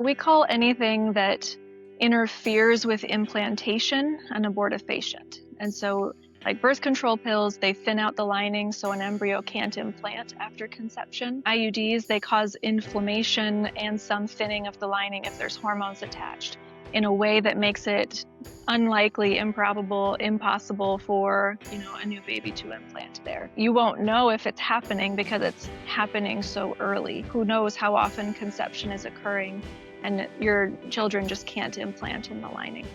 We call anything that interferes with implantation an abortifacient. And so, like birth control pills, they thin out the lining so an embryo can't implant after conception. IUDs, they cause inflammation and some thinning of the lining if there's hormones attached in a way that makes it unlikely, improbable, impossible for, a new baby to implant there. You won't know if it's happening because it's happening so early. Who knows how often conception is occurring and your children just can't implant in the lining.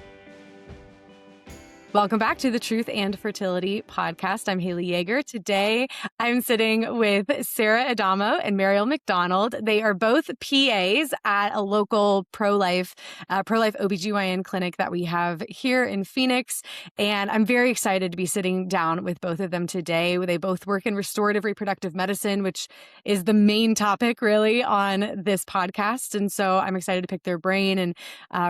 Welcome back to the Truth and Fertility podcast. I'm Haley Yeager. Today, I'm sitting with Sarah Adamo and Mariel McDonald. They are both PAs at a local pro-life OBGYN clinic that we have here in Phoenix. And I'm very excited to be sitting down with both of them today. They both work in restorative reproductive medicine, which is the main topic really on this podcast. And so I'm excited to pick their brain and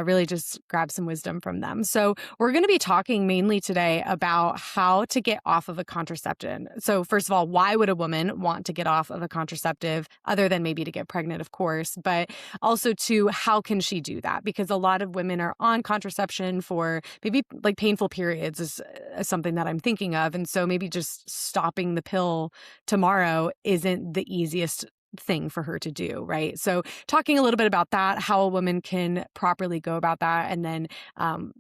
really just grab some wisdom from them. So we're going to be talking mainly today about how to get off of a contraception. So first of all, why would a woman want to get off of a contraceptive other than maybe to get pregnant, of course, but also to how can she do that? Because a lot of women are on contraception for maybe like painful periods is something that I'm thinking of. And so maybe just stopping the pill tomorrow isn't the easiest thing for her to do, right? So talking a little bit about that, how a woman can properly go about that, and then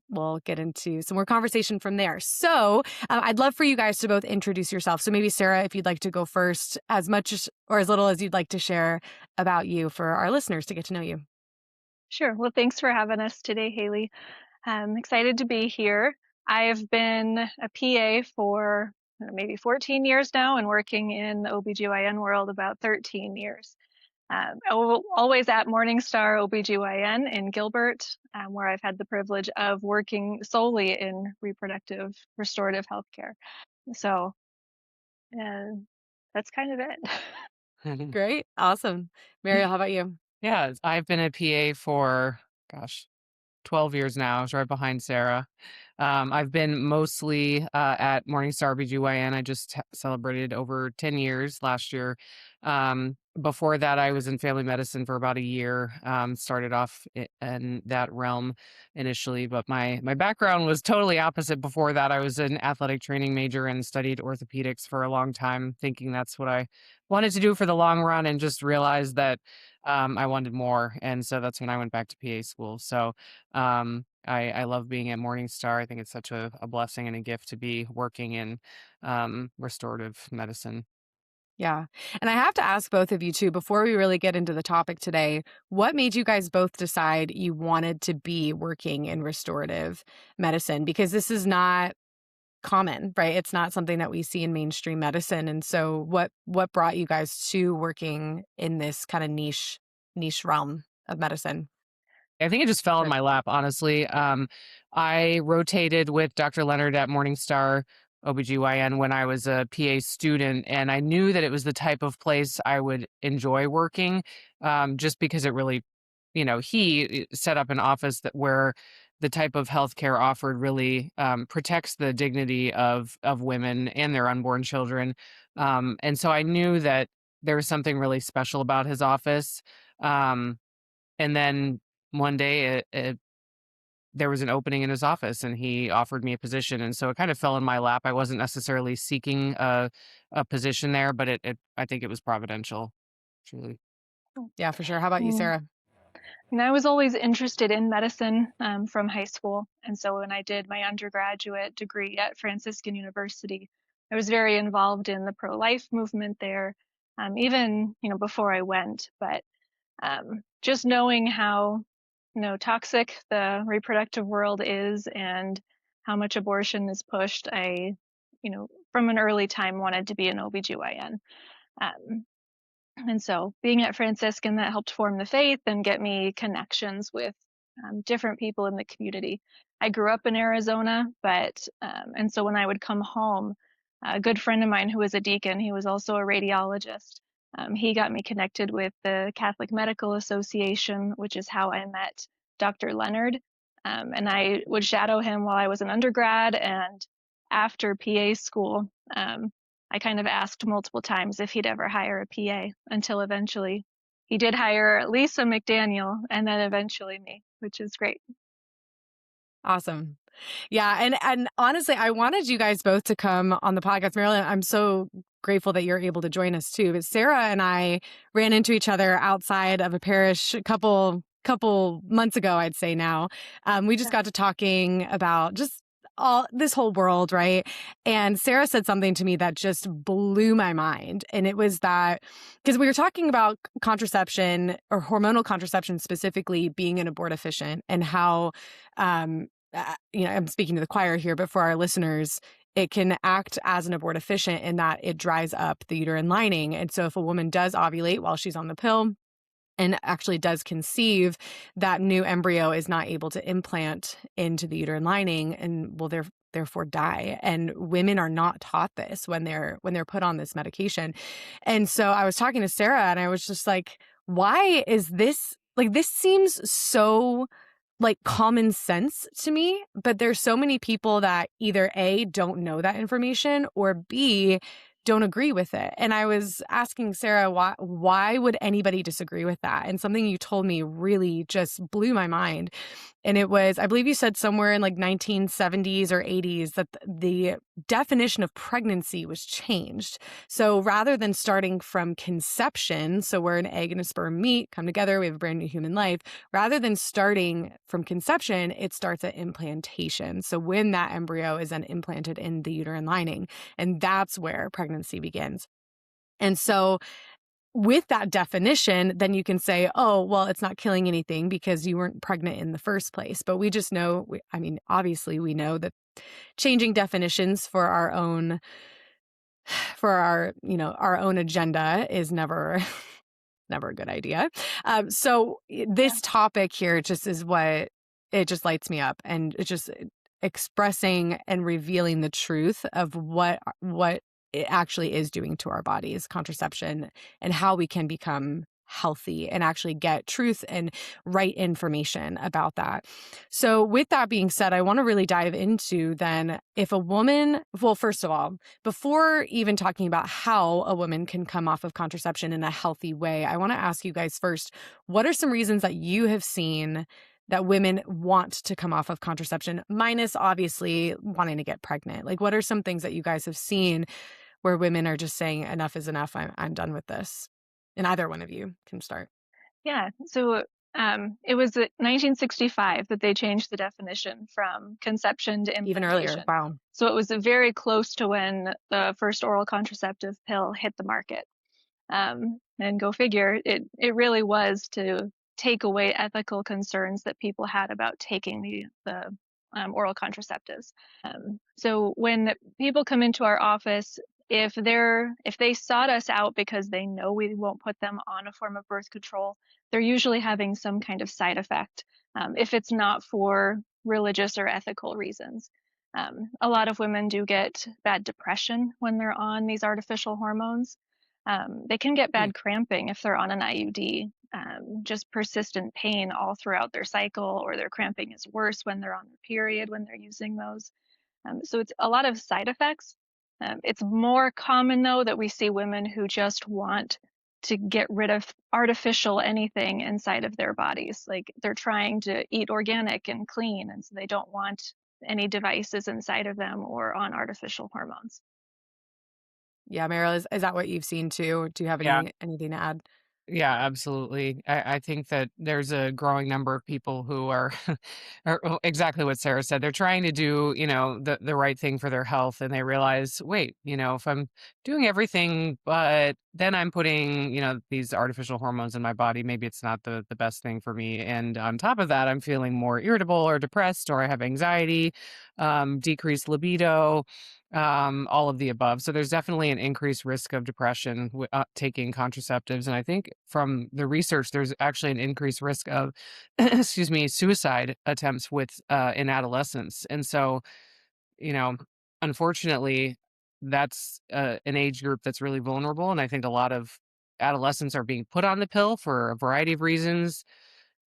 we'll get into some more conversation from there. So I'd love for you guys to both introduce yourself. So maybe Sarah, if you'd like to go first, as much or as little as you'd like to share about you for our listeners to get to know you. Sure. Well, thanks for having us today, Haley. I'm excited to be here. I've been a PA for maybe 14 years now and working in the OBGYN world about 13 years. Always at Morningstar OBGYN in Gilbert, where I've had the privilege of working solely in reproductive restorative healthcare. So that's kind of it. Great. Awesome. Mariel, how about you? Yeah, I've been a PA for, 12 years now. I was right behind Sarah. I've been mostly at Morningstar BGYN. I just celebrated over 10 years last year. Before that, I was in family medicine for about a year. Started off in that realm initially, but my background was totally opposite. Before that, I was an athletic training major and studied orthopedics for a long time, thinking that's what I wanted to do for the long run, and just realized that I wanted more. And so that's when I went back to PA school. So I love being at Morningstar. I think it's such a blessing and a gift to be working in restorative medicine. Yeah. And I have to ask both of you too, before we really get into the topic today, what made you guys both decide you wanted to be working in restorative medicine? Because this is not common, right? It's not something that we see in mainstream medicine. And so what brought you guys to working in this kind of niche realm of medicine? I think it just fell in my lap, honestly. I rotated with Dr. Leonard at Morningstar OBGYN when I was a PA student, and I knew that it was the type of place I would enjoy working, just because it really, he set up an office where the type of healthcare offered really protects the dignity of women and their unborn children. And so I knew that there was something really special about his office. Um, and then one day there was an opening in his office and he offered me a position. And so it kind of fell in my lap. I wasn't necessarily seeking a position there, but I think it was providential, truly. Yeah, for sure. How about you, Sarah? And I was always interested in medicine from high school. And so when I did my undergraduate degree at Franciscan University, I was very involved in the pro-life movement there, even, before I went. But just knowing how, toxic the reproductive world is and how much abortion is pushed, I, from an early time wanted to be an OBGYN. And so being at Franciscan, that helped form the faith and get me connections with different people in the community. I grew up in Arizona, and so when I would come home, a good friend of mine who was a deacon, he was also a radiologist. He got me connected with the Catholic Medical Association, which is how I met Dr. Leonard. And I would shadow him while I was an undergrad and after PA school. I kind of asked multiple times if he'd ever hire a PA until eventually he did hire Lisa McDaniel and then eventually me, which is great. Awesome. Yeah, and honestly, I wanted you guys both to come on the podcast. Marilyn, I'm so grateful that you're able to join us too. But Sarah and I ran into each other outside of a parish a couple months ago, I'd say now. We just Yeah. got to talking about just all this whole world, right? And Sarah said something to me that just blew my mind. And it was that because we were talking about contraception or hormonal contraception specifically being an abortifacient and how I'm speaking to the choir here, but for our listeners, it can act as an abortifacient in that it dries up the uterine lining. And so if a woman does ovulate while she's on the pill and actually does conceive, that new embryo is not able to implant into the uterine lining and will therefore die. And women are not taught this when they're put on this medication. And so I was talking to Sarah and I was just like, why is this like this seems so like common sense to me, but there's so many people that either A, don't know that information, or B, don't agree with it. And I was asking Sarah, why would anybody disagree with that? And something you told me really just blew my mind. And it was, I believe you said somewhere in like 1970s or 80s that the definition of pregnancy was changed. So rather than starting from conception, so where an egg and a sperm meet, come together, we have a brand new human life, rather than starting from conception, it starts at implantation. So when that embryo is then implanted in the uterine lining, and that's where pregnancy begins. And so with that definition, then you can say, oh, well, it's not killing anything because you weren't pregnant in the first place. But we just know, obviously we know that changing definitions for our own agenda is never never a good idea. So this topic here just is what it just lights me up, and it's just expressing and revealing the truth of what it actually is doing to our bodies, contraception, and how we can become healthy and actually get truth and right information about that. So with that being said, I want to really dive into then if a woman, well, first of all, before even talking about how a woman can come off of contraception in a healthy way, I want to ask you guys first, what are some reasons that you have seen that women want to come off of contraception, minus obviously wanting to get pregnant? Like, what are some things that you guys have seen where women are just saying enough is enough, I'm done with this? And either one of you can start. Yeah. So it was 1965 that they changed the definition from conception to Even earlier. implantation. Wow. So it was very close to when the first oral contraceptive pill hit the market. And go figure, it really was to take away ethical concerns that people had about taking the oral contraceptives. So when people come into our office, if they sought us out because they know we won't put them on a form of birth control, they're usually having some kind of side effect, if it's not for religious or ethical reasons. A lot of women do get bad depression when they're on these artificial hormones. They can get bad cramping if they're on an IUD, just persistent pain all throughout their cycle, or their cramping is worse when they're on their period when they're using those. So it's a lot of side effects. It's more common, though, that we see women who just want to get rid of artificial anything inside of their bodies. Like they're trying to eat organic and clean, and so they don't want any devices inside of them or on artificial hormones. Yeah, Meryl, is that what you've seen too? Do you have Yeah. anything to add? Yeah, absolutely. I think that there's a growing number of people who are, exactly what Sarah said. They're trying to do, the right thing for their health, and they realize, wait, if I'm doing everything, but then I'm putting, these artificial hormones in my body, maybe it's not the best thing for me. And on top of that, I'm feeling more irritable or depressed, or I have anxiety, decreased libido, all of the above. So there's definitely an increased risk of depression taking contraceptives. And I think from the research, there's actually an increased risk of, excuse me, suicide attempts in adolescence. And so, you know, unfortunately, that's an age group that's really vulnerable. And I think a lot of adolescents are being put on the pill for a variety of reasons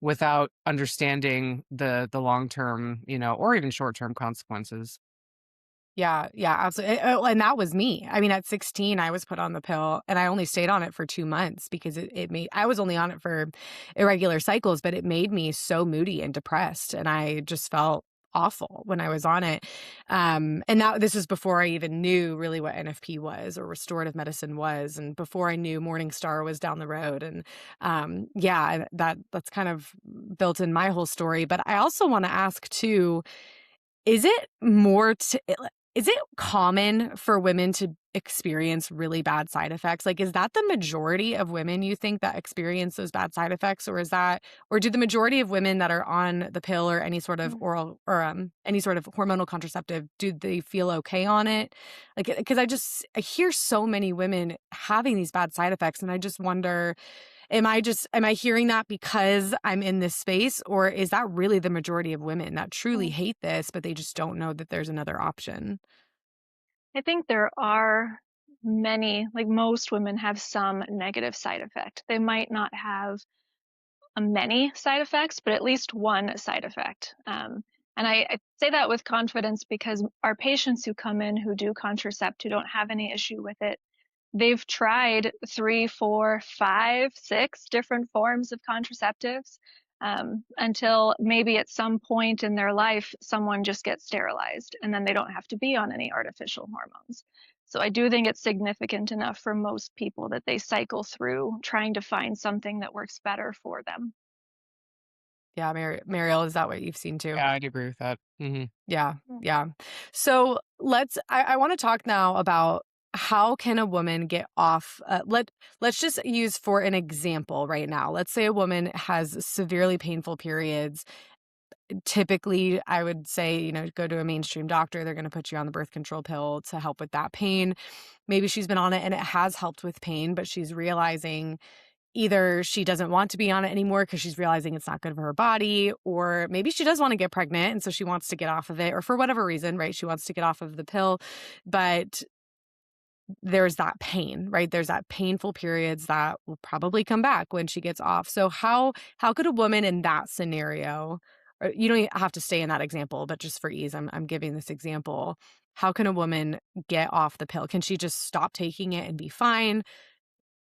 without understanding the long term, or even short term consequences. Yeah, yeah, absolutely. And that was me. I mean, at 16, I was put on the pill and I only stayed on it for 2 months because it made, I was only on it for irregular cycles, but it made me so moody and depressed. And I just felt awful when I was on it. And that this is before I even knew really what NFP was or restorative medicine was. And before I knew Morning Star was down the road. And yeah, that's kind of built in my whole story. But I also want to ask too, is it more t is it common for women to experience really bad side effects? Like, is that the majority of women you think that experience those bad side effects, or is that or do the majority of women that are on the pill or any sort of Mm. oral or, any sort of hormonal contraceptive, do they feel okay on it? Like, because I hear so many women having these bad side effects, and I just wonder, am I hearing that because I'm in this space, or is that really the majority of women that truly Mm. hate this, but they just don't know that there's another option? I think there are many, like most women have some negative side effect. They might not have many side effects, but at least one side effect. And I say that with confidence because our patients who come in who do contracept, who don't have any issue with it, they've tried 3, 4, 5, 6 different forms of contraceptives until maybe at some point in their life, someone just gets sterilized and then they don't have to be on any artificial hormones. So I do think it's significant enough for most people that they cycle through trying to find something that works better for them. Yeah, Mariel, is that what you've seen too? Yeah, I'd agree with that. Yeah, yeah. So I want to talk now about how can a woman get off, let's just use for an example right now. Let's say a woman has severely painful periods. Typically, I would say, go to a mainstream doctor. They're going to put you on the birth control pill to help with that pain. Maybe she's been on it and it has helped with pain, but she's realizing either she doesn't want to be on it anymore because she's realizing it's not good for her body, or maybe she does want to get pregnant and so she wants to get off of it, or for whatever reason, right? She wants to get off of the pill, but there's that pain, right? There's that painful periods that will probably come back when she gets off. So how could a woman in that scenario, or you don't have to stay in that example, but just for ease, I'm giving this example. How can a woman get off the pill? Can she just stop taking it and be fine?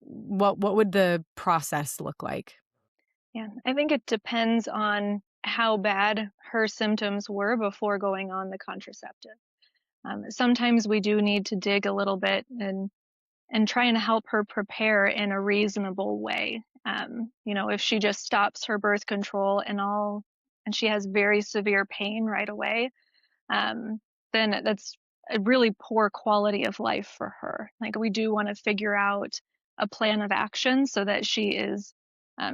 What would the process look like? Yeah, I think it depends on how bad her symptoms were before going on the contraceptive. Sometimes we do need to dig a little bit and try and help her prepare in a reasonable way. If she just stops her birth control and she has very severe pain right away, um, then that's a really poor quality of life for her. Like we do want to figure out a plan of action so that she is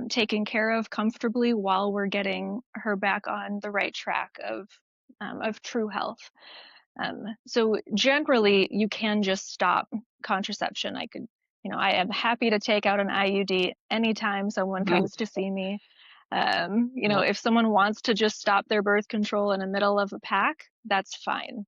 taken care of comfortably while we're getting her back on the right track of true health. So generally, you can just stop contraception. I am happy to take out an IUD anytime someone Mhm. comes to see me. Yep. If someone wants to just stop their birth control in the middle of a pack, that's fine.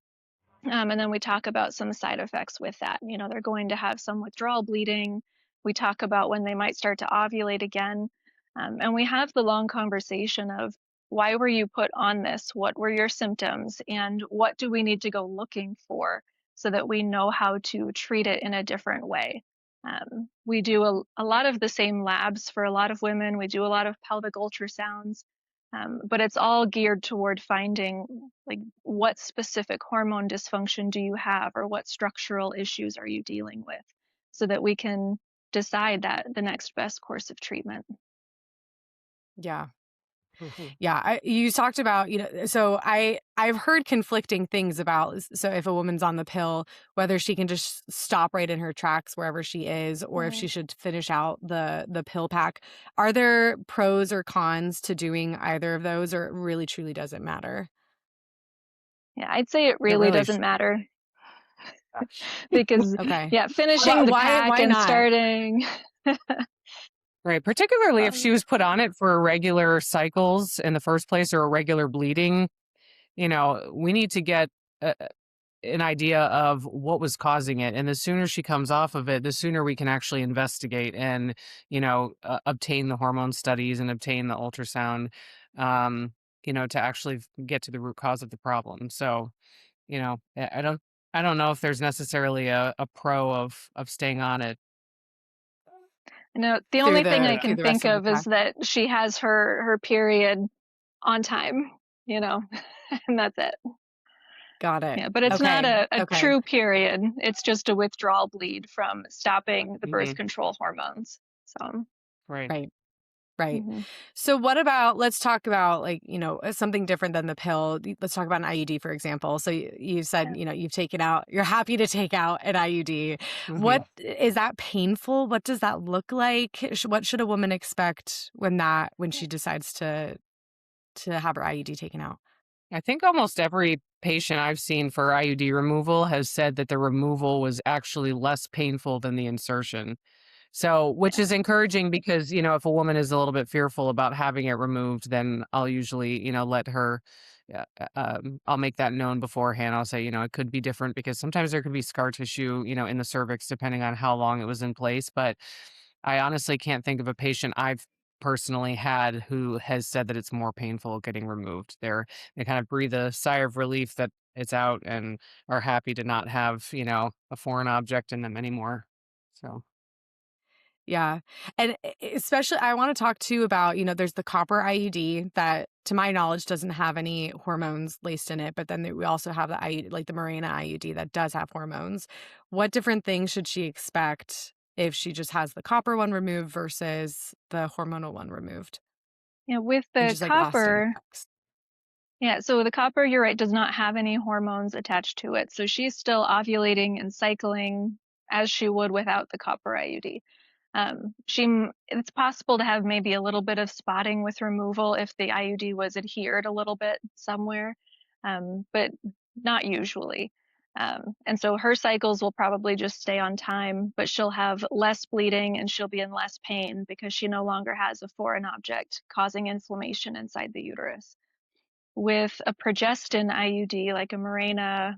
And then we talk about some side effects with that. They're going to have some withdrawal bleeding. We talk about when they might start to ovulate again. And we have the long conversation of why were you put on this? What were your symptoms? And what do we need to go looking for so that we know how to treat it in a different way? We do a lot of the same labs for a lot of women. We do a lot of pelvic ultrasounds. But it's all geared toward finding like what specific hormone dysfunction do you have or what structural issues are you dealing with so that we can decide that the next best course of treatment. Yeah. Mhm. Yeah, you talked about, so I've heard conflicting things about, so if a woman's on the pill, whether she can just stop right in her tracks wherever she is, or if she Mm. should finish out the pill pack. Are there pros or cons to doing either of those, or it really truly doesn't matter? Yeah, I'd say it It really really doesn't matter because Okay. yeah, finishing the pack Why and not? starting. Right, particularly if she um, was put on it for irregular cycles in the first place or irregular bleeding, we need to get an idea of what was causing it. And the sooner she comes off of it, the sooner we can actually investigate and, obtain the hormone studies and obtain the ultrasound, um, to actually get to the root cause of the problem. So, I don't. I don't know if there's necessarily a pro of staying on it. No, the only thing I through can the rest think of the of is test. that she has her period on time, you know, and that's it. Got it. Yeah, but it's not Okay. a Okay. true period. It's just a withdrawal bleed from stopping the birth Hmm. control hormones. So, Right. Right. Right. mhm. So what about, let's talk about like, something different than the pill. Let's talk about an IUD, for example. So you said, Yeah. you've taken out, you're happy to take out an IUD. Hmm. What is that painful? What does that look like? What should a woman expect when she decides to have her IUD taken out? I think almost every patient I've seen for IUD removal has said that the removal was actually less painful than the insertion. So, which Yeah. is encouraging because, if a woman is a little bit fearful about having it removed, then I'll usually, let her, I'll make that known beforehand. I'll say, it could be different because sometimes there could be scar tissue, in the cervix, depending on how long it was in place. But I honestly can't think of a patient I've personally had who has said that it's more painful getting removed. They kind of breathe a sigh of relief that it's out and are happy to not have, a foreign object in them anymore. So, Yeah. And especially, I want to talk too about, there's the copper IUD that, to my knowledge, doesn't have any hormones laced in it. But then we also have the IUD, like the Mirena IUD, that does have hormones. What different things should she expect if she just has the copper one removed versus the hormonal one removed? Yeah, with And the just like lasting copper, effects. yeah, so the copper, you're right, does not have any hormones attached to it. So she's still ovulating and cycling as she would without the copper IUD. It's possible to have maybe a little bit of spotting with removal if the IUD was adhered a little bit somewhere, but not usually. And so her cycles will probably just stay on time, but she'll have less bleeding and she'll be in less pain because she no longer has a foreign object causing inflammation inside the uterus. With a progestin IUD like a Mirena,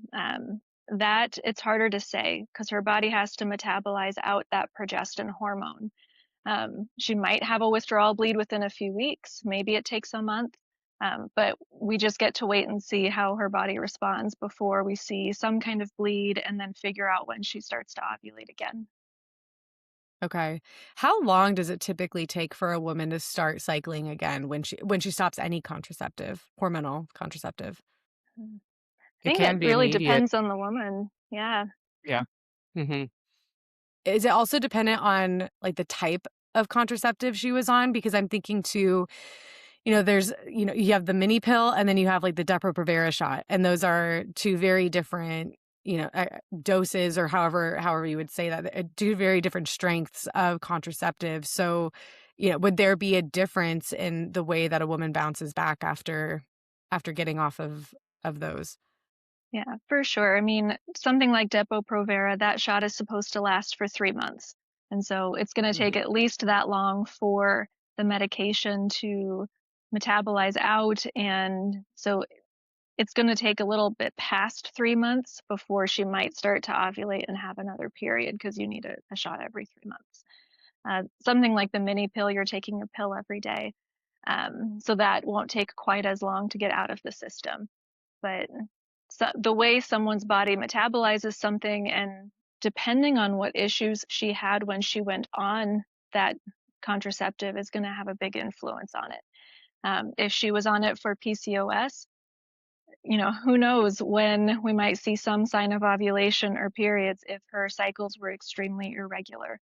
that it's harder to say because her body has to metabolize out that progestin hormone. She might have a withdrawal bleed within a few weeks. Maybe it takes a month. But we just get to wait and see how her body responds before we see some kind of bleed and then figure out when she starts to ovulate again. Okay. How long does it typically take for a woman to start cycling again when she stops any contraceptive, hormonal contraceptive? I it think can it be really immediate. depends on the woman. Yeah. Yeah. Hmm. Is it also dependent on like the type of contraceptive she was on? Because I'm thinking too, there's, you have the mini pill and then you have like the Depo-Provera shot, and those are two very different, doses, or however you would say that, two very different strengths of contraceptive. So, would there be a difference in the way that a woman bounces back after getting off of those? Yeah, for sure. I mean, something like Depo-Provera, that shot is supposed to last for 3 months. And so it's going to take Mhm. at least that long for the medication to metabolize out. And so it's going to take a little bit past 3 months before she might start to ovulate and have another period because you need a shot every 3 months. Something like the mini pill, you're taking a pill every day. So that won't take quite as long to get out of the system. But the way someone's body metabolizes something, and depending on what issues she had when she went on that contraceptive, is going to have a big influence on it. If she was on it for PCOS, who knows when we might see some sign of ovulation or periods if her cycles were extremely irregular.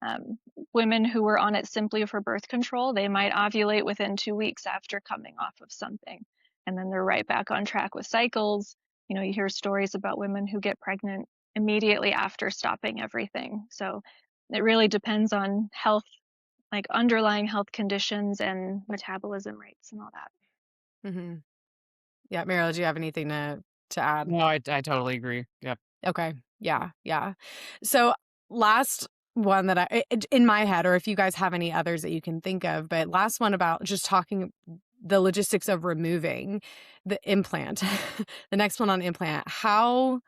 Um, Women who were on it simply for birth control, they might ovulate within 2 weeks after coming off of something. And then they're right back on track with cycles. You hear stories about women who get pregnant immediately after stopping everything. So it really depends on health, like underlying health conditions and metabolism rates and all that. Mhm. Yeah, Meryl, do you have anything to add? No, I totally agree. Yep. Okay. Yeah, yeah. So last one that in my head, or if you guys have any others that you can think of, but last one about just talking the logistics of removing the implant. The next one on implant. How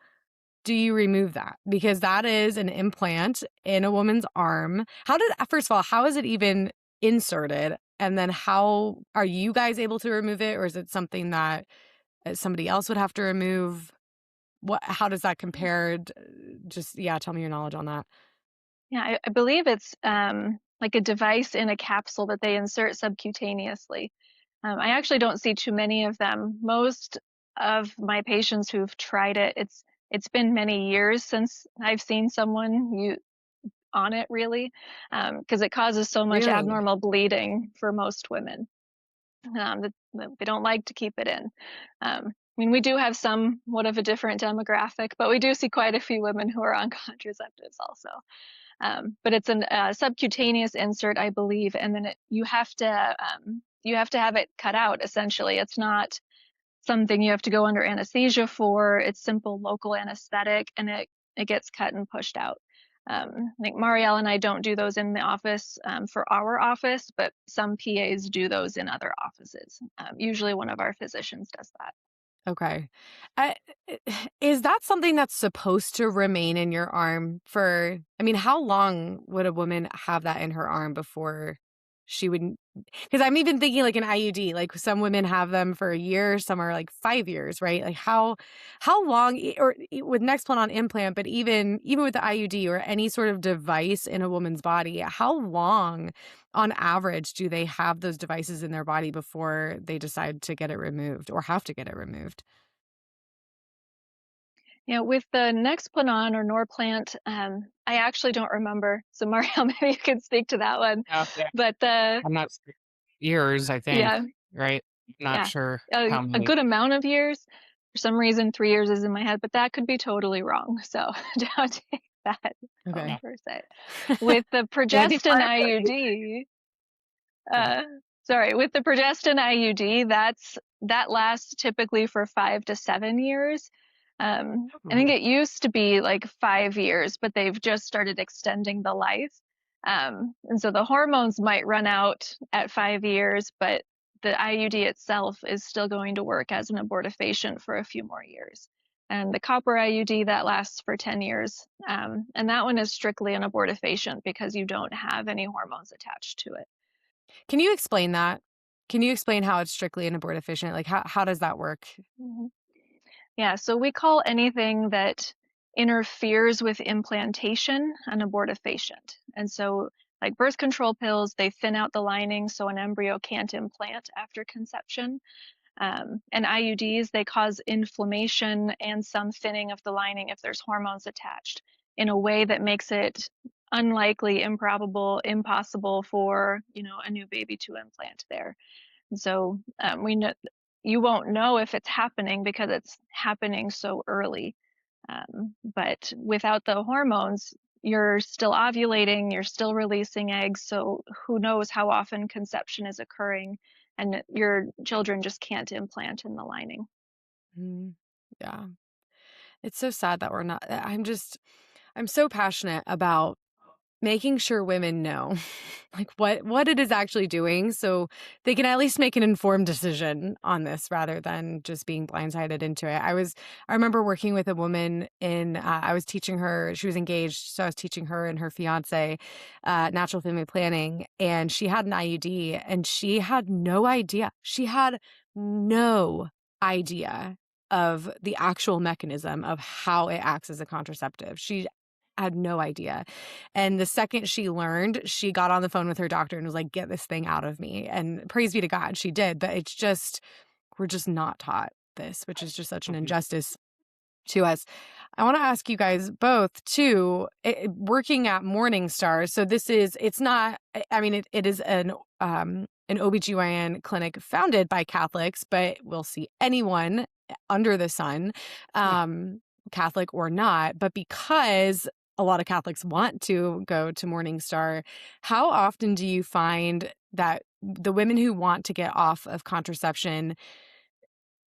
do you remove that? Because that is an implant in a woman's arm. First of all, how is it even inserted? And then how are you guys able to remove it? Or is it something that somebody else would have to remove? how does that compare? Just, yeah, tell me your knowledge on that. Yeah, I believe it's like a device in a capsule that they insert subcutaneously. I actually don't see too many of them. Most of my patients who've tried it, it's been many years since I've seen someone on it really, because it causes so much Really? abnormal bleeding for most women. That they don't like to keep it in. I mean, we do have somewhat of a different demographic, but we do see quite a few women who are on contraceptives also. But it's a subcutaneous insert, I believe, and then you have to have it cut out. Essentially, it's not something you have to go under anesthesia for. It's simple local anesthetic, and it gets cut and pushed out. I think Marielle and I don't do those in the office for our office, but some PAs do those in other offices. Usually, one of our physicians does that. Okay. Uh, is that something that's supposed to remain in your arm for, I mean, how long would a woman have that in her arm before she would, because I'm even thinking like an IUD, like some women have them for a year, some are like 5 years, right? Like how long, or with Nexplanon on implant, but even with the IUD or any sort of device in a woman's body, how long on average do they have those devices in their body before they decide to get it removed or have to get it removed? With the Nexplanon or Norplant, I actually don't remember. So Marielle, maybe you could speak to that one. Oh, yeah. But I'm not years, I think, yeah, right? Not yeah, sure how a many. good amount of years. For some reason, 3 years is in my head, but that could be totally wrong. So don't take that home Okay. per se. With the progestin IUD, Yeah. uh, sorry, with the progestin IUD, that lasts typically for 5 to 7 years. I think it used to be like 5 years, but they've just started extending the life. And so the hormones might run out at 5 years, but the IUD itself is still going to work as an abortifacient for a few more years. And the copper IUD, that lasts for 10 years. And that one is strictly an abortifacient because you don't have any hormones attached to it. Can you explain that? Can you explain how it's strictly an abortifacient? Like how does that work? Mhm. Yeah, so we call anything that interferes with implantation an abortifacient. And so, like birth control pills, they thin out the lining so an embryo can't implant after conception. And IUDs, they cause inflammation and some thinning of the lining if there's hormones attached in a way that makes it unlikely, improbable, impossible for, a new baby to implant there. And so we know you won't know if it's happening because it's happening so early. But without the hormones, you're still ovulating, you're still releasing eggs. So who knows how often conception is occurring, and your children just can't implant in the lining. Mm, yeah. It's so sad that we're not, I'm so passionate about making sure women know like what it is actually doing so they can at least make an informed decision on this rather than just being blindsided into it. I remember working with a woman I was teaching her, she was engaged, so I was teaching her and her fiance natural family planning, and she had an IUD and she had no idea. She had no idea of the actual mechanism of how it acts as a contraceptive. She had no idea. And the second she learned, she got on the phone with her doctor and was like, get this thing out of me. And praise be to God, she did. But it's just, we're just not taught this, which is just such an injustice to us. I want to ask you guys both too, working at Morningstar. So it's not, I mean, it is an OBGYN clinic founded by Catholics, but we'll see anyone under the sun, Catholic or not. But because a lot of Catholics want to go to Morningstar, how often do you find that the women who want to get off of contraception,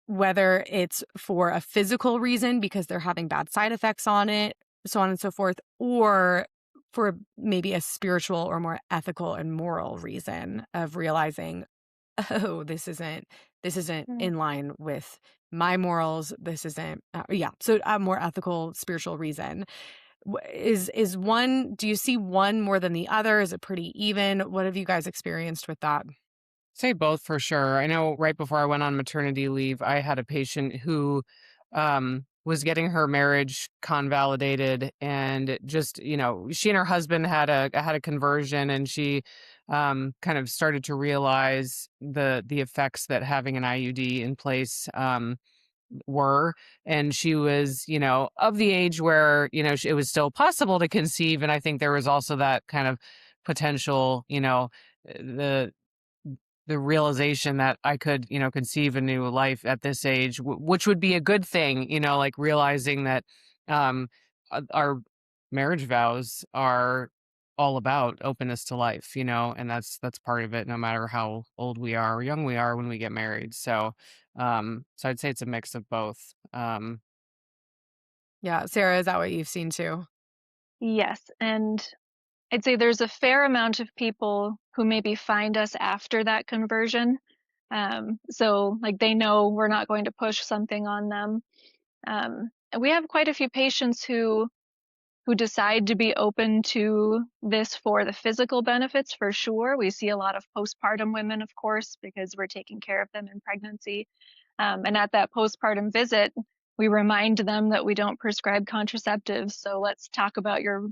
whether it's for a physical reason because they're having bad side effects on it, so on and so forth, or for maybe a spiritual or more ethical and moral reason of realizing, oh, this isn't in line with my morals. This isn't, so a more ethical, spiritual reason. Is one, do you see one more than the other? Is it pretty even? What have you guys experienced with that? Say both for sure. I know right before I went on maternity leave, I had a patient who was was getting her marriage convalidated, and just, she and her husband had a conversion, and she kind of started to realize the effects that having an IUD in place were. And she was, of the age where, it was still possible to conceive. And I think there was also that kind of potential, the realization that I could, conceive a new life at this age, which would be a good thing, like realizing that our marriage vows are all about openness to life, and that's part of it, no matter how old we are or young we are when we get married. So I'd say it's a mix of both. Yeah. Sarah, is that what you've seen too? Yes, and I'd say there's a fair amount of people who maybe find us after that conversion. So like they know we're not going to push something on them. And we have quite a few patients who decide to be open to this for the physical benefits for sure. We see a lot of postpartum women, of course, because we're taking care of them in pregnancy. And at that postpartum visit, we remind them that we don't prescribe contraceptives. So let's talk about your,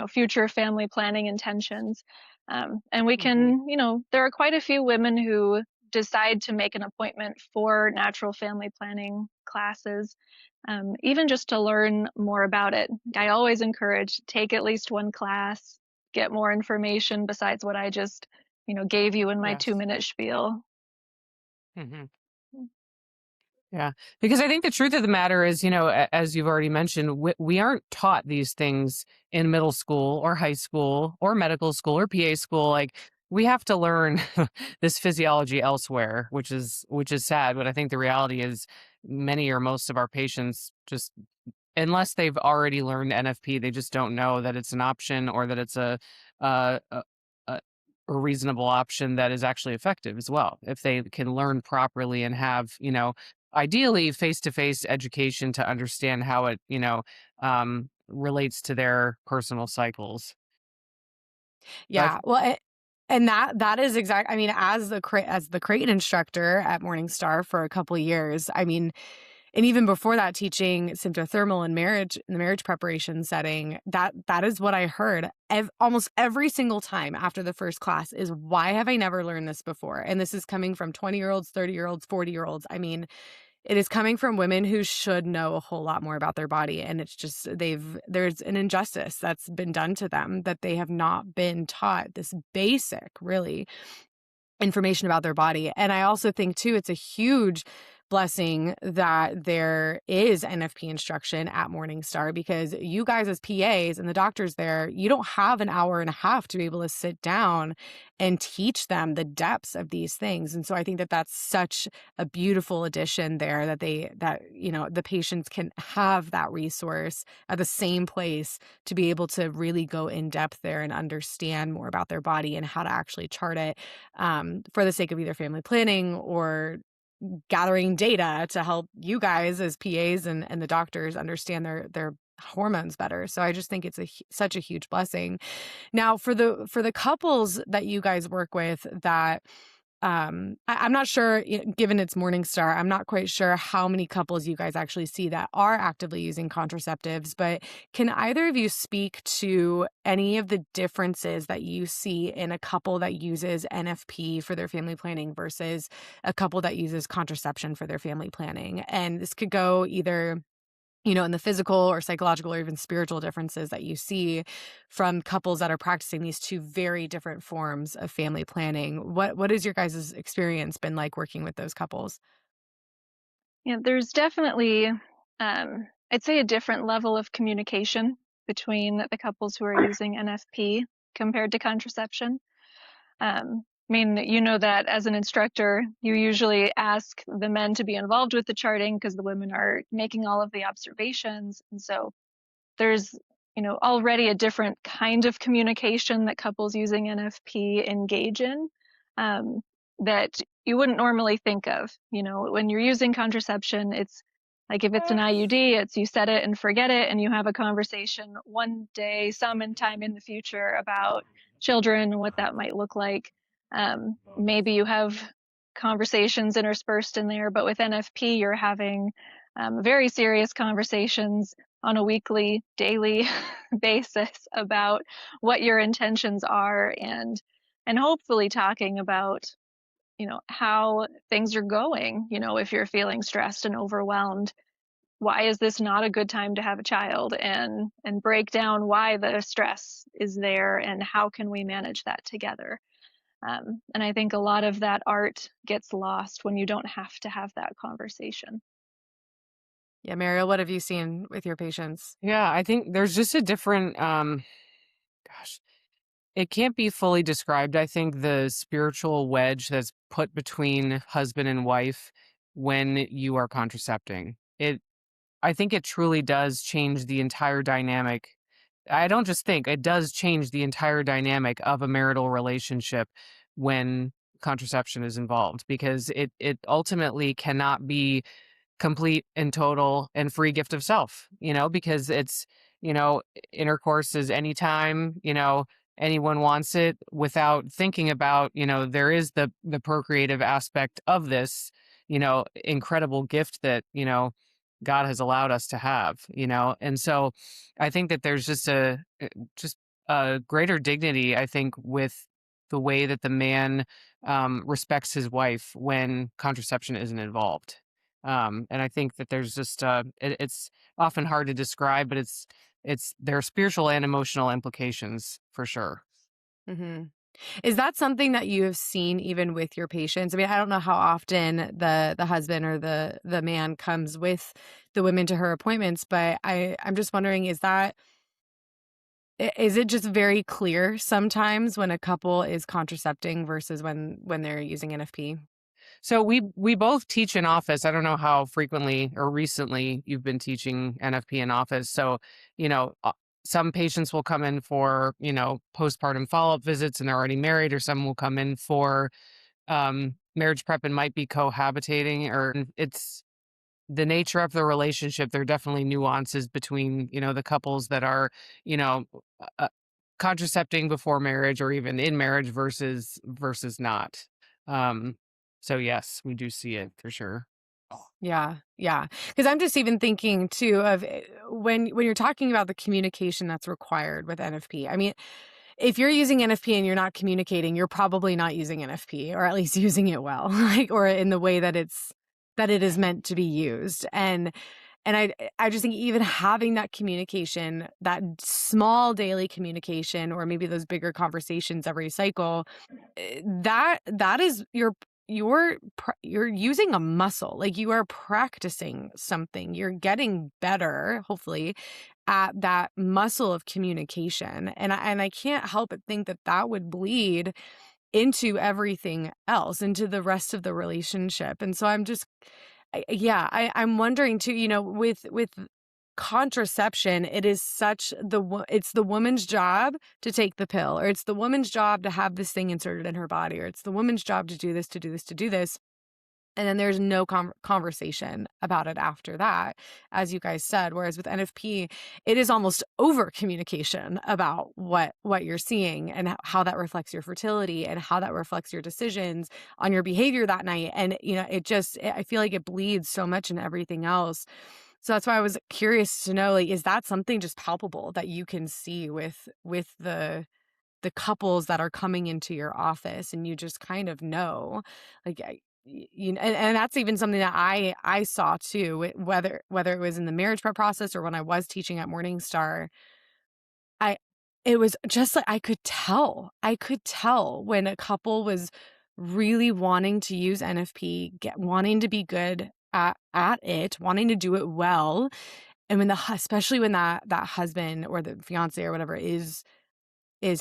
future family planning intentions. And we Hmm. can, there are quite a few women who decide to make an appointment for natural family planning classes, even just to learn more about it. I always encourage take at least one class, get more information besides what I just, gave you in my Yes. 2-minute spiel. Hmm. Yeah, because I think the truth of the matter is, as you've already mentioned, we aren't taught these things in middle school or high school or medical school or PA school. Like, we have to learn this physiology elsewhere, which is sad. But I think the reality is many or most of our patients just, unless they've already learned NFP, they just don't know that it's an option, or that it's a, a, a reasonable option that is actually effective as well. If they can learn properly and have, ideally face to face education to understand how it, relates to their personal cycles. So Yeah. Well, and that is exact. I mean, as the Creighton instructor at Morningstar for a couple of years, I mean, and even before that, teaching symptothermal and marriage in the marriage preparation setting, that is what I heard almost every single time after the first class is, why have I never learned this before? And this is coming from 20-year-olds, 30-year-olds, 40-year-olds. I mean, it is coming from women who should know a whole lot more about their body. And it's just, there's an injustice that's been done to them, that they have not been taught this basic, really, information about their body. And I also think too, it's a huge blessing that there is NFP instruction at Morningstar, because you guys as PAs and the doctors there, you don't have an hour and a half to be able to sit down and teach them the depths of these things. And so I think that that's such a beautiful addition there, that the patients can have that resource at the same place to be able to really go in depth there and understand more about their body and how to actually chart it, for the sake of either family planning or gathering data to help you guys as PAs and the doctors understand their hormones better. So I just think it's such a huge blessing. Now, for the couples that you guys work with, that I'm not sure, given it's Morningstar, I'm not quite sure how many couples you guys actually see that are actively using contraceptives, but can either of you speak to any of the differences that you see in a couple that uses NFP for their family planning versus a couple that uses contraception for their family planning? And this could go either, in the physical or psychological or even spiritual differences that you see from couples that are practicing these two very different forms of family planning. What has your guys' experience been like working with those couples? Yeah, there's definitely, I'd say, a different level of communication between the couples who are using NFP compared to contraception. I mean, you know that as an instructor, you usually ask the men to be involved with the charting because the women are making all of the observations. And so there's, already a different kind of communication that couples using NFP engage in, um, that you wouldn't normally think of. When you're using contraception, it's like if it's an IUD, it's you set it and forget it, and you have a conversation one day, some in time in the future, about children and what that might look like. Maybe you have conversations interspersed in there, but with NFP, you're having very serious conversations on a weekly, daily basis about what your intentions are, and hopefully talking about, how things are going. If you're feeling stressed and overwhelmed, why is this not a good time to have a child, and break down why the stress is there and how can we manage that together. And I think a lot of that art gets lost when you don't have to have that conversation. Yeah, Mariel, what have you seen with your patients? Yeah, I think there's just a different gosh, it can't be fully described. I think the spiritual wedge that's put between husband and wife when you are contracepting. I think it truly does change the entire dynamic. I don't just think, it does change the entire dynamic of a marital relationship when contraception is involved, because it ultimately cannot be complete and total and free gift of self, because it's, you know, intercourse is anytime, anyone wants it, without thinking about, there is the procreative aspect of this, incredible gift that, God has allowed us to have, And so I think that there's just a greater dignity, I think, with the way that the man respects his wife when contraception isn't involved. And I think that there's just it's often hard to describe, but there are spiritual and emotional implications for sure. Hmm. Is that something that you have seen even with your patients? I mean, I don't know how often the husband or the man comes with the women to her appointments, but I'm just wondering, is it just very clear sometimes when a couple is contracepting versus when they're using NFP? So we both teach in office. I don't know how frequently or recently you've been teaching NFP in office. So, some patients will come in for, postpartum follow-up visits and they're already married, or some will come in for marriage prep and might be cohabitating, or it's the nature of the relationship. There are definitely nuances between, the couples that are, you know, uh, contracepting before marriage or even in marriage versus not. Um, so yes, we do see it for sure. Yeah, yeah. Because I'm just even thinking too of when you're talking about the communication that's required with NFP. I mean, if you're using NFP and you're not communicating, you're probably not using NFP, or at least using it well, like, or in the way that it is meant to be used. And I just think even having that communication, that small daily communication, or maybe those bigger conversations every cycle, that is you're using a muscle. Like, you are practicing something. You're getting better, hopefully, at that muscle of communication. And I can't help but think that that would bleed into everything else, into the rest of the relationship. And so I'm wondering too, with contraception, it is it's the woman's job to take the pill, or it's the woman's job to have this thing inserted in her body, or it's the woman's job to do this, to do this, to do this. And then there's no conversation about it after that, as you guys said. Whereas with NFP, it is almost over communication about what you're seeing and how that reflects your fertility and how that reflects your decisions on your behavior that night. And, I feel like it bleeds so much in everything else. So that's why I was curious to know, like, is that something just palpable that you can see with the couples that are coming into your office, and you just kind of know, like, and that's even something that I saw too, whether it was in the marriage prep process or when I was teaching at Morningstar. I It was just like I could tell when a couple was really wanting to use NFP, wanting to be good at it, wanting to do it well, and especially when that husband or the fiance or whatever is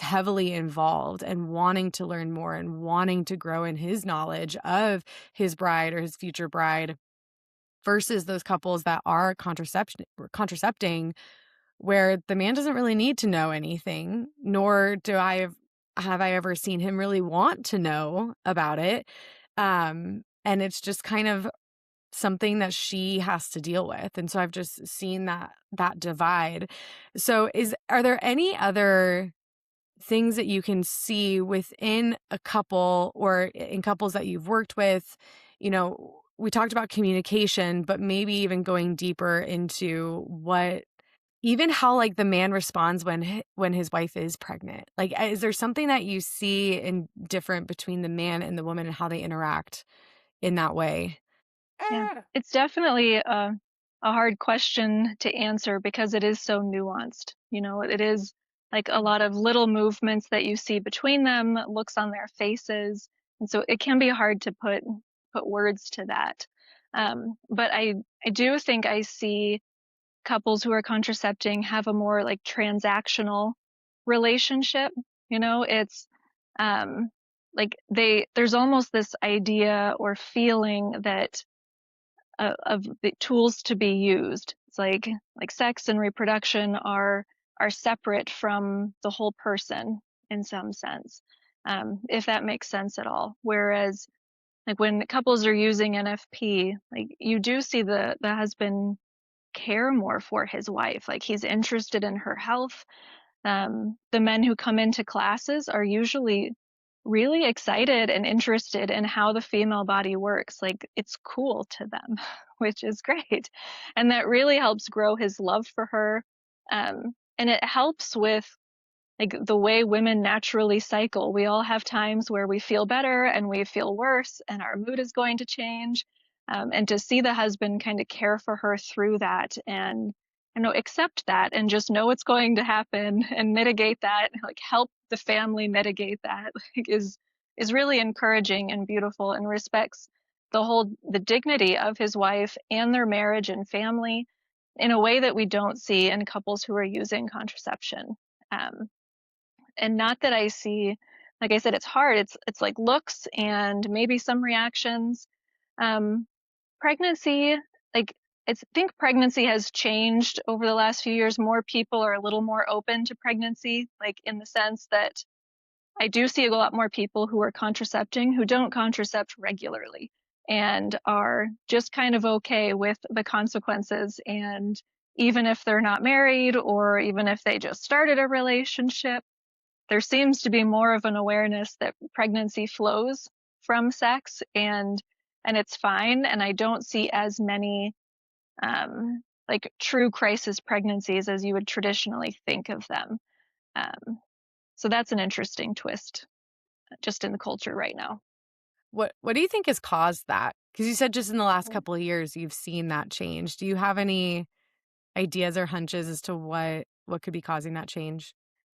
heavily involved and wanting to learn more and wanting to grow in his knowledge of his bride or his future bride, versus those couples that are contracepting, where the man doesn't really need to know anything, nor have I ever seen him really want to know about it. And it's just kind of something that she has to deal with. And so I've just seen that divide. So are there any other things that you can see within a couple or in couples that you've worked with, we talked about communication, but maybe even going deeper into even how like the man responds when his wife is pregnant. Like, is there something that you see in different between the man and the woman and how they interact in that way? Yeah, it's definitely a hard question to answer because it is so nuanced. It is like a lot of little movements that you see between them, looks on their faces, and so it can be hard to put words to that. But I do think I see couples who are contracepting have a more like transactional relationship. It's um, like there's almost this idea or feeling that of the tools to be used. It's like sex and reproduction are separate from the whole person in some sense, if that makes sense at all. Whereas like when couples are using NFP, like you do see the husband care more for his wife. Like he's interested in her health. The men who come into classes are usually really excited and interested in how the female body works. Like it's cool to them, which is great. And that really helps grow his love for her. And it helps with like the way women naturally cycle. We all have times where we feel better and we feel worse, and our mood is going to change. And to see the husband kind of care for her through that and accept that and just know it's going to happen and mitigate that, like help the family mitigate that, like, is really encouraging and beautiful and respects the dignity of his wife and their marriage and family in a way that we don't see in couples who are using contraception. Um, and not that I see, like I said, it's hard. It's like looks and maybe some reactions. Um, Pregnancy, like I think pregnancy has changed over the last few years. More people are a little more open to pregnancy, like in the sense that I do see a lot more people who are contracepting who don't contracept regularly and are just kind of okay with the consequences. And even if they're not married or even if they just started a relationship, there seems to be more of an awareness that pregnancy flows from sex and it's fine. And I don't see as many like true crisis pregnancies as you would traditionally think of them. So that's an interesting twist just in the culture right now. What do you think has caused that? Because you said just in the last couple of years you've seen that change. Do you have any ideas or hunches as to what could be causing that change?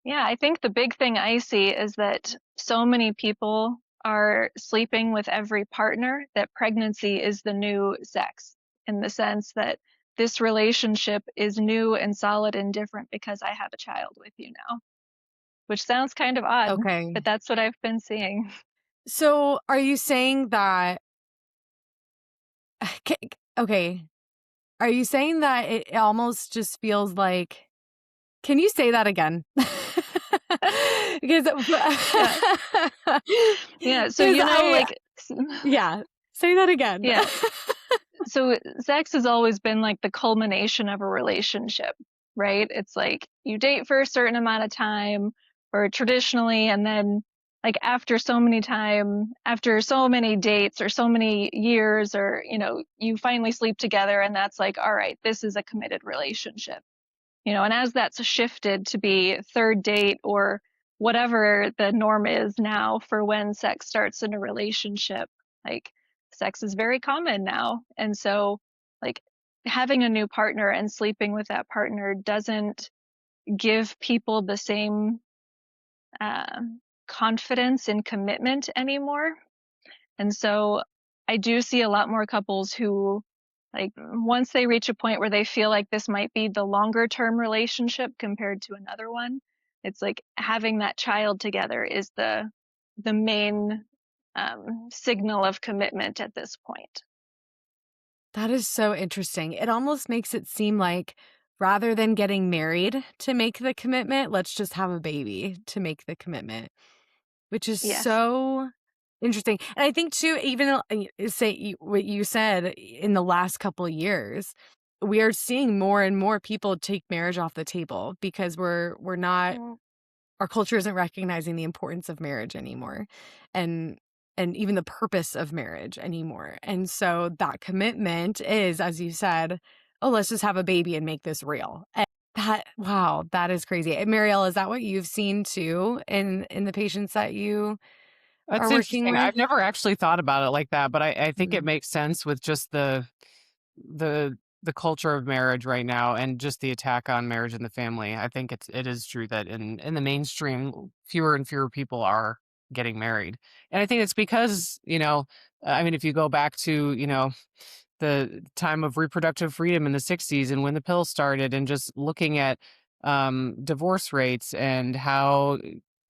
Yeah, I think the big thing I see is that so many people are sleeping with every partner that pregnancy is the new sex, in the sense that this relationship is new and solid and different because I have a child with you now, which sounds kind of odd, Okay. but that's what I've been seeing. So are you saying that okay, are you saying that it almost just feels like, can you say that again? Because Yeah. Yeah. So, because I like, yeah, say that again. yeah. So sex has always been like the culmination of a relationship, right? It's like you date for a certain amount of time or traditionally, and then like after so many dates or so many years or, you finally sleep together and that's like, all right, this is a committed relationship. And as that's shifted to be third date or whatever the norm is now for when sex starts in a relationship, like sex is very common now. And so, like, having a new partner and sleeping with that partner doesn't give people the same uh, confidence and commitment anymore. And so I do see a lot more couples who, like, once they reach a point where they feel like this might be the longer term relationship compared to another one, it's like having that child together is the main signal of commitment at this point. That is so interesting. It almost makes it seem like rather than getting married to make the commitment, let's just have a baby to make the commitment, which is Yes. so interesting. And I think too, even say what you said in the last couple of years, we are seeing more and more people take marriage off the table because we're not, Mm. our culture isn't recognizing the importance of marriage anymore. And and even the purpose of marriage anymore. And so that commitment is, as you said, oh, let's just have a baby and make this real. And wow, that is crazy. And Marielle, is that what you've seen too in the patients that you are That's working interesting. with? I've never actually thought about it like that, but I think it Mm. makes sense with just the the culture of marriage right now and just the attack on marriage and the family. I think it is true that in the mainstream, fewer and fewer people are getting married. And I think it's because, I mean, if you go back to, the time of reproductive freedom in the 60s and when the pill started and just looking at divorce rates and how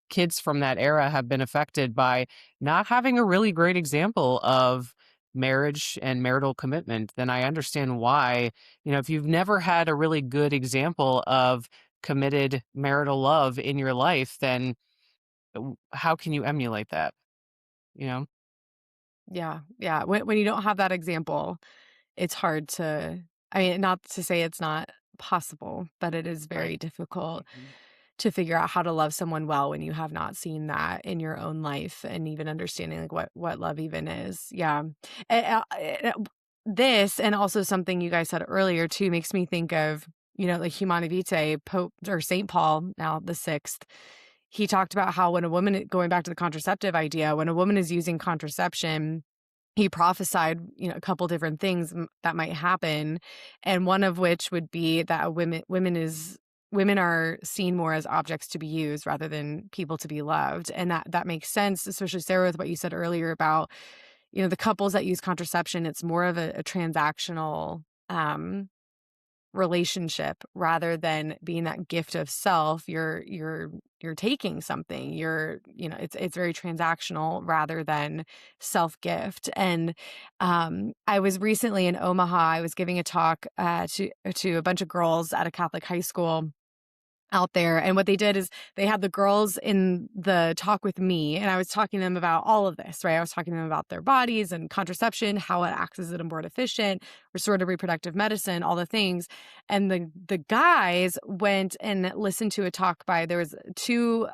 kids from that era have been affected by not having a really great example of marriage and marital commitment, then I understand why, if you've never had a really good example of committed marital love in your life, then how can you emulate that, you know? Yeah, yeah. When you don't have that example, it's hard to, I mean, not to say it's not possible, but it is Right. very difficult Mhm. to figure out how to love someone well when you have not seen that in your own life and even understanding like what love even is. Yeah. This and also something you guys said earlier too makes me think of, like Humanae Vitae, Pope or St. Paul, now the sixth. He talked about how when a woman, going back to the contraceptive idea, when a woman is using contraception, he prophesied, a couple different things that might happen, and one of which would be that women are seen more as objects to be used rather than people to be loved, and that makes sense, especially Sarah with what you said earlier about, the couples that use contraception. It's more of a transactional relationship rather than being that gift of self. You're taking something. It's very transactional rather than self gift. And I was recently in Omaha. I was giving a talk to a bunch of girls at a Catholic high school out there. And what they did is they had the girls in the talk with me, and I was talking to them about all of this, right? I was talking to them about their bodies and contraception, how it acts as an abortifacient, efficient, restorative reproductive medicine, all the things. And the guys went and listened to a talk by, there was two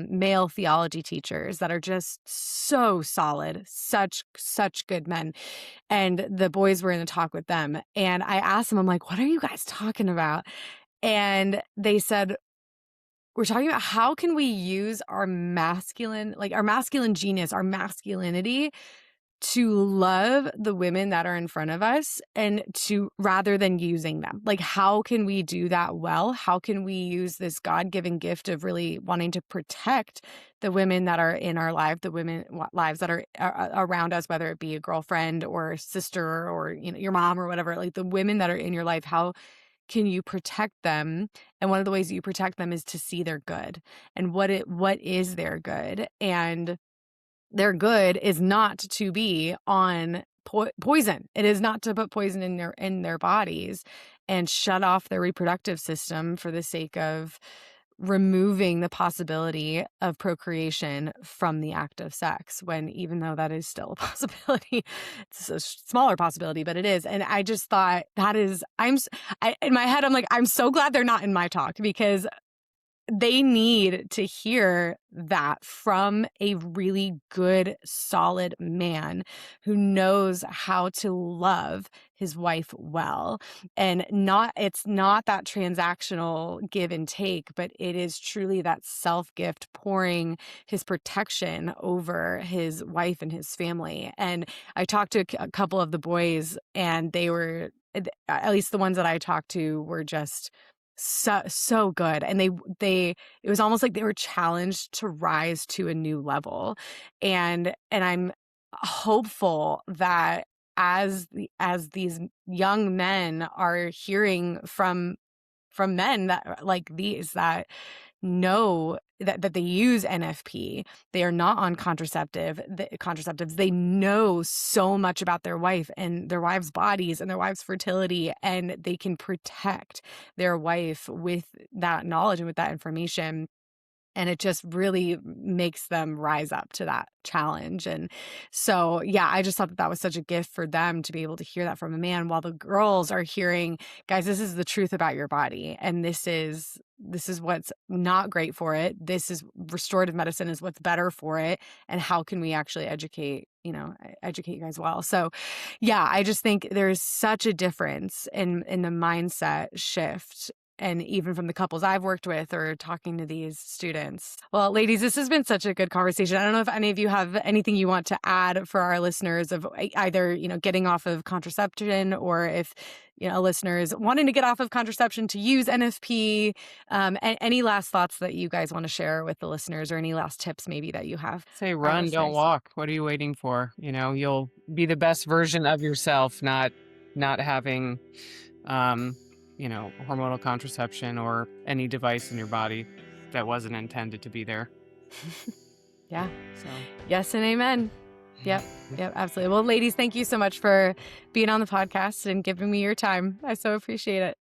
male theology teachers that are just so solid, such good men. And the boys were in the talk with them. And I asked them, I'm like, what are you guys talking about? And they said, we're talking about how can we use our masculine, like our masculine genius, our masculinity to love the women that are in front of us and to rather than using them. Like, how can we do that well? How can we use this God-given gift of really wanting to protect the women that are in our life, the women lives that are around us, whether it be a girlfriend or a sister or, your mom or whatever, like the women that are in your life, how can you protect them? And one of the ways that you protect them is to see their good and what is their good. And their good is not to be on poison. It is not to put poison in their bodies and shut off their reproductive system for the sake of removing the possibility of procreation from the act of sex, when even though that is still a possibility, it's a smaller possibility, but it is. And I just thought that is, in my head, I'm like, I'm so glad they're not in my talk, because they need to hear that from a really good, solid man who knows how to love his wife well. And it's not that transactional give and take, but it is truly that self gift, pouring his protection over his wife and his family. And I talked to a couple of the boys, and they were, at least the ones that I talked to, were just so good. And it was almost like they were challenged to rise to a new level. And I'm hopeful that as these young men are hearing from men that like these, that know that they use NFP, they are not on contraceptives. They know so much about their wife and their wives' bodies and their wives' fertility, and they can protect their wife with that knowledge and with that information. And it just really makes them rise up to that challenge. And so, yeah, I just thought that that was such a gift for them to be able to hear that from a man, while the girls are hearing, guys, this is the truth about your body. And this is what's not great for it. This is restorative medicine is what's better for it. And how can we actually educate you guys well? So yeah, I just think there's such a difference in the mindset shift, and even from the couples I've worked with or talking to these students. Well, ladies, this has been such a good conversation. I don't know if any of you have anything you want to add for our listeners of either, getting off of contraception, or if, a listener is wanting to get off of contraception to use NFP. Any last thoughts that you guys want to share with the listeners, or any last tips maybe that you have? Say run, don't walk. What are you waiting for? You'll be the best version of yourself, not having hormonal contraception or any device in your body that wasn't intended to be there. Yeah. So yes and amen. Yep, absolutely. Well, ladies, thank you so much for being on the podcast and giving me your time. I so appreciate it.